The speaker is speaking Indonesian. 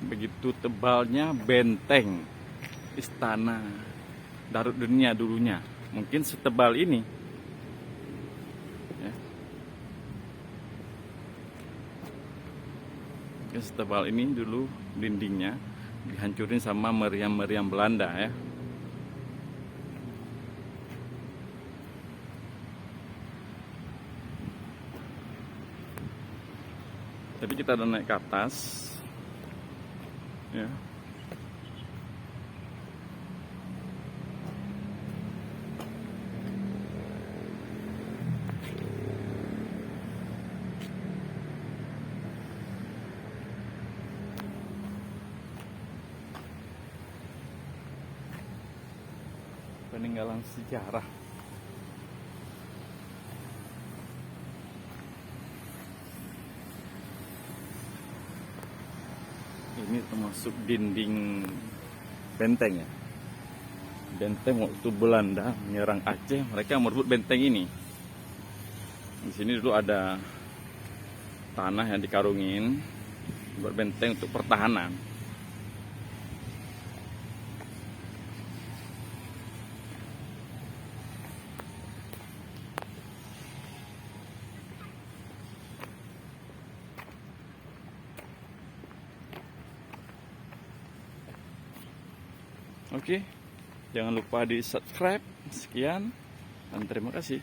begitu tebalnya benteng istana Darut Dunia dulunya. Mungkin setebal ini. Ya. Mungkin setebal ini dulu dindingnya dihancurin sama meriam-meriam Belanda ya. Tapi kita udah naik ke atas ya. Peninggalan sejarah. Ini termasuk dinding benteng ya. Benteng waktu Belanda menyerang Aceh, mereka merebut benteng ini. Di sini dulu ada tanah yang dikarungin buat benteng untuk pertahanan. Oke, jangan lupa di subscribe. Sekian dan terima kasih.